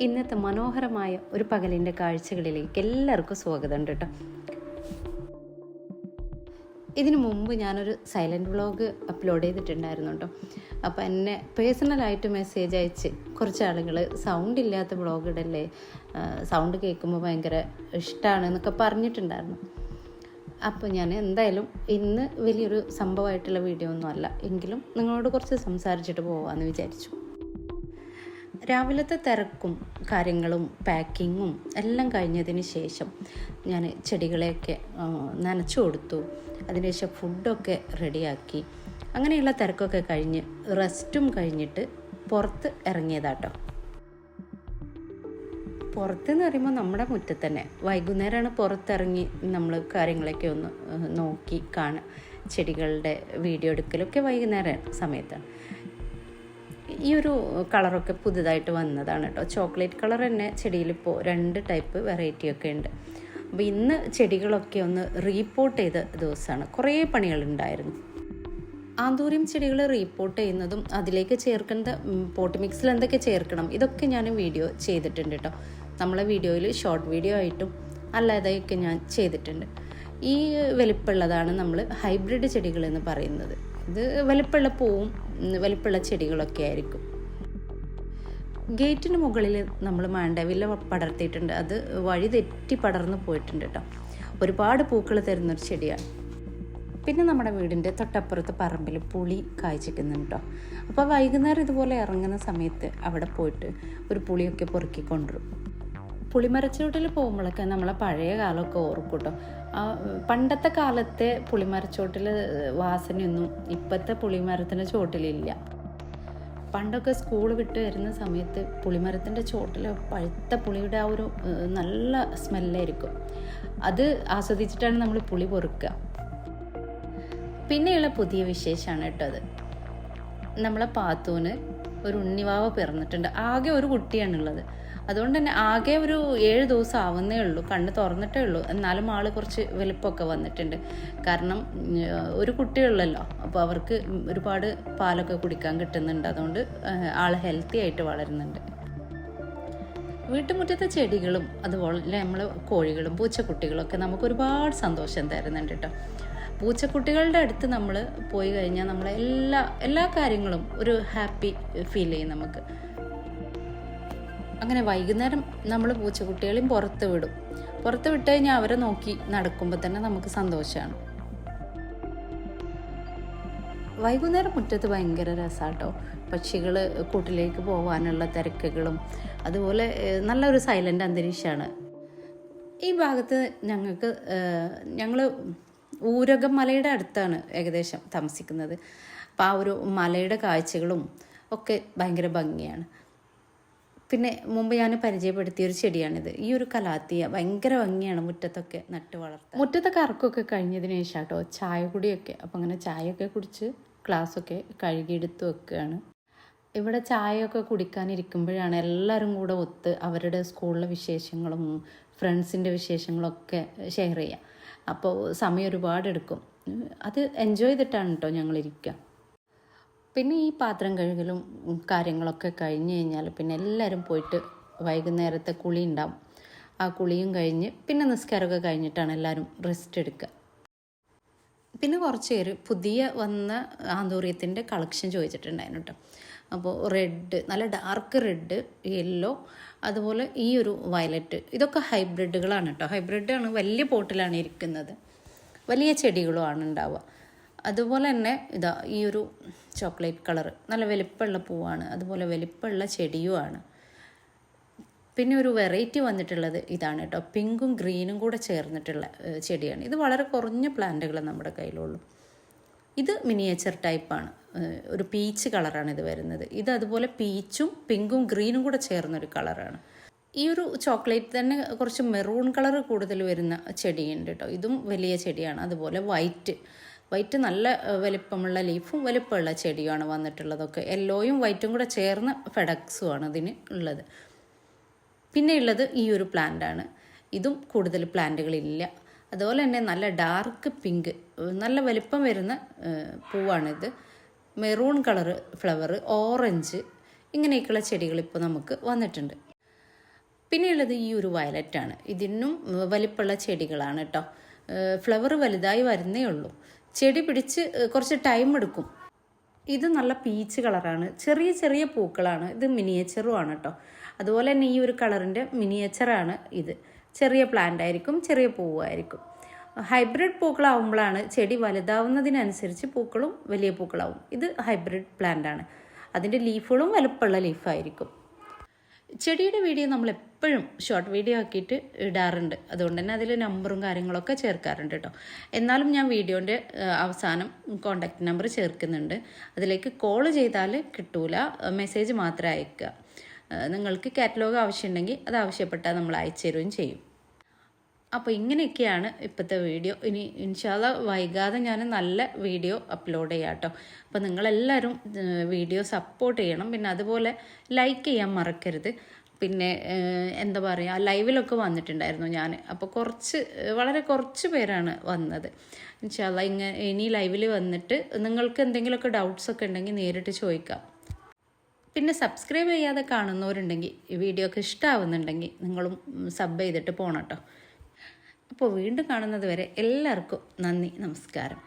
ഇന്നത്തെ മനോഹരമായ ഒരു പകലിൻ്റെ കാഴ്ചകളിലേക്ക് എല്ലാവർക്കും സ്വാഗതം കേട്ടോ. ഇതിനു മുമ്പ് ഞാനൊരു സൈലൻറ്റ് വ്ളോഗ് അപ്ലോഡ് ചെയ്തിട്ടുണ്ടായിരുന്നു കേട്ടോ. അപ്പോൾ എന്നെ പേഴ്സണലായിട്ട് മെസ്സേജ് അയച്ച് കുറച്ച് ആളുകൾ സൗണ്ട് ഇല്ലാത്ത വ്ളോഗ് ഇടല്ലേ, സൗണ്ട് കേൾക്കുമ്പോൾ ഭയങ്കര ഇഷ്ടമാണ് എന്നൊക്കെ പറഞ്ഞിട്ടുണ്ടായിരുന്നു. അപ്പോൾ ഞാൻ എന്തായാലും ഇന്ന് വലിയൊരു സംഭവമായിട്ടുള്ള വീഡിയോ ഒന്നും അല്ല, എങ്കിലും നിങ്ങളോട് കുറച്ച് സംസാരിച്ചിട്ട് പോകാമെന്ന് വിചാരിച്ചു. രാവിലത്തെ തിരക്കും കാര്യങ്ങളും പാക്കിങ്ങും എല്ലാം കഴിഞ്ഞതിന് ശേഷം ഞാൻ ചെടികളെയൊക്കെ നനച്ചു കൊടുത്തു. അതിനുശേഷം ഫുഡൊക്കെ റെഡിയാക്കി, അങ്ങനെയുള്ള തിരക്കൊക്കെ കഴിഞ്ഞ് റെസ്റ്റും കഴിഞ്ഞിട്ട് പുറത്ത് ഇറങ്ങിയതാട്ടോ. പുറത്തെന്ന് പറയുമ്പോൾ നമ്മുടെ മുറ്റത്ത് തന്നെ വൈകുന്നേരമാണ് പുറത്തിറങ്ങി നമ്മൾ കാര്യങ്ങളൊക്കെ ഒന്ന് നോക്കി കാണുക. ചെടികളുടെ വീഡിയോ എടുക്കലൊക്കെ വൈകുന്നേരം സമയത്താണ്. ഈ ഒരു കളറൊക്കെ പുതുതായിട്ട് വന്നതാണ് കേട്ടോ. ചോക്ലേറ്റ് കളർ തന്നെ ചെടിയിലിപ്പോൾ 2 ടൈപ്പ് വെറൈറ്റിയൊക്കെ ഉണ്ട്. അപ്പോൾ ഇന്ന് ചെടികളൊക്കെ ഒന്ന് റീപോർട്ട് ചെയ്ത ദിവസമാണ്. കുറേ പണികളുണ്ടായിരുന്നു. ആന്തൂറിയം ചെടികൾ റീപോർട്ട് ചെയ്യുന്നതും അതിലേക്ക് ചേർക്കേണ്ട പോട്ട് മിക്സിൽ എന്തൊക്കെ ചേർക്കണം ഇതൊക്കെ ഞാൻ വീഡിയോ ചെയ്തിട്ടുണ്ട് കേട്ടോ. നമ്മളെ വീഡിയോയിൽ ഷോർട്ട് വീഡിയോ ആയിട്ടും അല്ലാതെയൊക്കെ ഞാൻ ചെയ്തിട്ടുണ്ട്. ഈ വലിപ്പമുള്ളതാണ് നമ്മൾ ഹൈബ്രിഡ് ചെടികൾ എന്ന് പറയുന്നത്. ഇത് വലിപ്പമുള്ള പൂവും വലിപ്പമുള്ള ചെടികളൊക്കെ ആയിരിക്കും. ഗേറ്റിന് മുകളിൽ നമ്മൾ മാണ്ടവില്ല പടർത്തിയിട്ടുണ്ട്. അത് വഴി തെറ്റി പടർന്നു പോയിട്ടുണ്ട് കേട്ടോ. ഒരുപാട് പൂക്കൾ തരുന്നൊരു ചെടിയാണ്. പിന്നെ നമ്മുടെ വീടിൻ്റെ തൊട്ടപ്പുറത്ത് പറമ്പിൽ പുളി കായ്ച്ചിരിക്കുന്നുണ്ട് കേട്ടോ. അപ്പോൾ വൈകുന്നേരം ഇതുപോലെ ഇറങ്ങുന്ന സമയത്ത് അവിടെ പോയിട്ട് ഒരു പുളിയൊക്കെ പൊറുക്കി കൊണ്ടുവരും. പുളിമരച്ചോട്ടിൽ പോകുമ്പോഴൊക്കെ നമ്മളെ പഴയ കാലമൊക്കെ ഓർക്കും കേട്ടോ. പണ്ടത്തെ കാലത്തെ പുളിമരച്ചോട്ടിൽ വാസനയൊന്നും ഇപ്പോഴത്തെ പുളിമരത്തിൻ്റെ ചോട്ടിലില്ല. പണ്ടൊക്കെ സ്കൂൾ വിട്ട് വരുന്ന സമയത്ത് പുളിമരത്തിൻ്റെ ചോട്ടിൽ പഴുത്ത പുളിയുടെ ആ ഒരു നല്ല സ്മെല്ലായിരിക്കും. അത് ആസ്വദിച്ചിട്ടാണ് നമ്മൾ പുളി പൊറുക്കുക. പിന്നെയുള്ള പുതിയ വിശേഷമാണ് കേട്ടോ അത്. നമ്മളെ പാത്തൂന് ഒരു ഉണ്ണിവാവ പിറന്നിട്ടുണ്ട്. ആകെ ഒരു കുട്ടിയാണുള്ളത്. അതുകൊണ്ട് തന്നെ ആകെ ഒരു 7 ദിവസം ആവുന്നേ ഉള്ളൂ, കണ്ണ് തുറന്നിട്ടേ ഉള്ളൂ. എന്നാലും ആൾ കുറച്ച് വലിപ്പമൊക്കെ വന്നിട്ടുണ്ട്. കാരണം ഒരു കുട്ടിയുള്ളല്ലോ, അപ്പോൾ അവർക്ക് ഒരുപാട് പാലൊക്കെ കുടിക്കാൻ കിട്ടുന്നുണ്ട്. അതുകൊണ്ട് ആൾ ഹെൽത്തി ആയിട്ട് വളരുന്നുണ്ട്. വീട്ടുമുറ്റത്തെ ചെടികളും അതുപോലെ നമ്മൾ കോഴികളും പൂച്ചക്കുട്ടികളൊക്കെ നമുക്ക് ഒരുപാട് സന്തോഷം തരുന്നുണ്ട് കേട്ടോ. പൂച്ചക്കുട്ടികളുടെ അടുത്ത് നമ്മൾ പോയി കഴിഞ്ഞാൽ നമ്മളെ എല്ലാ കാര്യങ്ങളും ഒരു ഹാപ്പി ഫീൽ ചെയ്യും നമുക്ക്. അങ്ങനെ വൈകുന്നേരം നമ്മൾ പൂച്ചക്കുട്ടികളെയും പുറത്ത് വിടും. പുറത്ത് വിട്ട് കഴിഞ്ഞാൽ അവരെ നോക്കി നടക്കുമ്പോൾ തന്നെ നമുക്ക് സന്തോഷമാണ്. വൈകുന്നേരം മുറ്റത്ത് ഭയങ്കര രസമാട്ടോ. പക്ഷികൾ കൂട്ടിലേക്ക് പോകാനുള്ള തിരക്കുകളും അതുപോലെ നല്ലൊരു സൈലൻ്റ് അന്തരീക്ഷമാണ് ഈ ഭാഗത്ത്. ഞങ്ങൾ ഊരകം മലയുടെ അടുത്താണ് ഏകദേശം താമസിക്കുന്നത്. അപ്പോൾ ആ ഒരു മലയുടെ കാഴ്ചകളും ഒക്കെ ഭയങ്കര ഭംഗിയാണ്. പിന്നെ മുമ്പ് ഞാൻ പരിചയപ്പെടുത്തിയൊരു ചെടിയാണിത്. ഈ ഒരു കലാത്തിയ ഭയങ്കര ഭംഗിയാണ് മുറ്റത്തൊക്കെ നട്ട് വളർത്താൻ. മുറ്റത്തെ കറക്കൊക്കെ കഴിഞ്ഞതിന് ശേഷം കേട്ടോ ചായ കുടിയൊക്കെ. അപ്പം അങ്ങനെ ചായയൊക്കെ കുടിച്ച് ഗ്ലാസ്സൊക്കെ കഴുകിയെടുത്ത് വെക്കുകയാണ്. ഇവിടെ ചായയൊക്കെ കുടിക്കാനിരിക്കുമ്പോഴാണ് എല്ലാവരും കൂടെ ഒത്ത് അവരുടെ സ്കൂളിലെ വിശേഷങ്ങളും ഫ്രണ്ട്സിൻ്റെ വിശേഷങ്ങളൊക്കെ ഷെയർ ചെയ്യുക. അപ്പോൾ സമയം ഒരുപാട് എടുക്കും. അത് എൻജോയ് ചെയ്തിട്ടാണ് കേട്ടോ ഞങ്ങളിരിക്കുക. പിന്നെ ഈ പാത്രം കഴുകലും കാര്യങ്ങളൊക്കെ കഴിഞ്ഞ് കഴിഞ്ഞാൽ പിന്നെ എല്ലാവരും പോയിട്ട് വൈകുന്നേരത്തെ കുളി ഉണ്ടാവും. ആ കുളിയും കഴിഞ്ഞ് പിന്നെ നിസ്കാരമൊക്കെ കഴിഞ്ഞിട്ടാണ് എല്ലാവരും റെസ്റ്റ് എടുക്കുക. പിന്നെ കുറച്ച് പേര് പുതിയ വന്ന ആന്തൂറിയത്തിൻ്റെ കളക്ഷൻ ചോദിച്ചിട്ടുണ്ടായിരുന്നു കേട്ടോ. അപ്പോൾ റെഡ്, നല്ല ഡാർക്ക് റെഡ്, യെല്ലോ, അതുപോലെ ഈ ഒരു വയലറ്റ്, ഇതൊക്കെ ഹൈബ്രിഡുകളാണ് കേട്ടോ. ഹൈബ്രിഡാണ്, വലിയ പോട്ടിലാണ് ഇരിക്കുന്നത്, വലിയ ചെടികളുമാണ് ഉണ്ടാവുക. അതുപോലെ തന്നെ ഇതാ ഈ ഒരു ചോക്ലേറ്റ് കളറ് നല്ല വലിപ്പമുള്ള പൂവാണ്, അതുപോലെ വലിപ്പമുള്ള ചെടിയുമാണ്. പിന്നെ ഒരു വെറൈറ്റി വന്നിട്ടുള്ളത് ഇതാണ് കേട്ടോ. പിങ്കും ഗ്രീനും കൂടെ ചേർന്നിട്ടുള്ള ചെടിയാണ്. ഇത് വളരെ കുറഞ്ഞ പ്ലാന്റുകൾ നമ്മുടെ കയ്യിലുള്ളൂ. ഇത് മിനിയേച്ചർ ടൈപ്പാണ്, ഒരു പീച്ച് കളറാണ് ഇത് വരുന്നത്. ഇത് അതുപോലെ പീച്ചും പിങ്കും ഗ്രീനും കൂടെ ചേർന്നൊരു കളറാണ്. ഈ ഒരു ചോക്ലേറ്റ് തന്നെ കുറച്ച് മെറൂൺ കളർ കൂടുതൽ വരുന്ന ചെടിയുണ്ട് കേട്ടോ. ഇതും വലിയ ചെടിയാണ്. അതുപോലെ വൈറ്റ് നല്ല വലിപ്പമുള്ള ലീഫും വലിപ്പമുള്ള ചെടിയുമാണ് വന്നിട്ടുള്ളതൊക്കെ. യെല്ലോയും വൈറ്റും കൂടെ ചേർന്ന ഫെഡക്സുമാണ് ഇതിന് ഉള്ളത്. പിന്നെ ഉള്ളത് ഈ ഒരു പ്ലാന്റാണ്. ഇതും കൂടുതൽ പ്ലാന്റുകളില്ല. അതുപോലെ തന്നെ നല്ല ഡാർക്ക് പിങ്ക്, നല്ല വലിപ്പം വരുന്ന പൂവാണിത്. മെറൂൺ കളറ് ഫ്ലവർ, ഓറഞ്ച്, ഇങ്ങനെയൊക്കെയുള്ള ചെടികൾ ഇപ്പോൾ നമുക്ക് വന്നിട്ടുണ്ട്. പിന്നെയുള്ളത് ഈ ഒരു വയലറ്റാണ്. ഇതിനും വലിപ്പമുള്ള ചെടികളാണ് കേട്ടോ. ഫ്ലവർ വലുതായി വരുന്നേ ഉള്ളൂ. ചെടി പിടിച്ച് കുറച്ച് ടൈം എടുക്കും. ഇത് നല്ല പീച്ച് കളറാണ്, ചെറിയ ചെറിയ പൂക്കളാണ്. ഇത് മിനിയേച്ചറും ആണ് കേട്ടോ. അതുപോലെ തന്നെ ഈ ഒരു കളറിൻ്റെ മിനിയേച്ചറാണ് ഇത്. ചെറിയ പ്ലാന്റ് ആയിരിക്കും, ചെറിയ പൂവായിരിക്കും. ഹൈബ്രിഡ് പൂക്കളാവുമ്പോഴാണ് ചെടി വലുതാവുന്നതിനനുസരിച്ച് പൂക്കളും വലിയ പൂക്കളാവും. ഇത് ഹൈബ്രിഡ് പ്ലാന്റ് ആണ്. അതിൻ്റെ ലീഫുകളും വലുപ്പമുള്ള ലീഫായിരിക്കും. ചെടിയുടെ വീഡിയോ നമ്മൾ എപ്പോഴും ഷോർട്ട് വീഡിയോ ആക്കിയിട്ട് ഇടാറുണ്ട്. അതുകൊണ്ട് തന്നെ അതിൽ നമ്പറും കാര്യങ്ങളൊക്കെ ചേർക്കാറുണ്ട് കേട്ടോ. എന്നാലും ഞാൻ വീഡിയോൻ്റെ അവസാനം കോൺടാക്റ്റ് നമ്പർ ചേർക്കുന്നുണ്ട്. അതിലേക്ക് കോൾ ചെയ്താൽ കിട്ടൂല, മെസ്സേജ് മാത്രമേ അയക്കുക. നിങ്ങൾക്ക് കാറ്റലോഗ് ആവശ്യമുണ്ടെങ്കിൽ അത് ആവശ്യപ്പെട്ടാൽ നമ്മൾ അയച്ചു തരുകയും ചെയ്യും. അപ്പോൾ ഇങ്ങനെയൊക്കെയാണ് ഇപ്പോഴത്തെ വീഡിയോ. ഇനി ഇൻഷാ അല്ലാ വൈകാതെ ഞാൻ നല്ല വീഡിയോ അപ്ലോഡ് ചെയ്യാം കേട്ടോ. അപ്പോൾ നിങ്ങളെല്ലാവരും വീഡിയോ സപ്പോർട്ട് ചെയ്യണം. പിന്നെ അതുപോലെ ലൈക്ക് ചെയ്യാൻ മറക്കരുത്. പിന്നെ എന്താ പറയുക, ലൈവിലൊക്കെ വന്നിട്ടുണ്ടായിരുന്നു ഞാൻ. അപ്പോൾ വളരെ കുറച്ച് പേരാണ് വന്നത്. ഇൻഷാ അല്ലാ ഇനി ലൈവിൽ വന്നിട്ട് നിങ്ങൾക്ക് എന്തെങ്കിലുമൊക്കെ ഡൗട്ട്സൊക്കെ ഉണ്ടെങ്കിൽ നേരിട്ട് ചോദിക്കാം. പിന്നെ സബ്സ്ക്രൈബ് ചെയ്യാതെ കാണുന്നവരുണ്ടെങ്കിൽ ഈ വീഡിയോ ഒക്കെ ഇഷ്ടമാവുന്നുണ്ടെങ്കിൽ നിങ്ങളും സബ് ചെയ്തിട്ട് പോകണം കേട്ടോ. അപ്പോൾ വീണ്ടും കാണുന്നത് വരെ എല്ലാവർക്കും നന്ദി, നമസ്കാരം.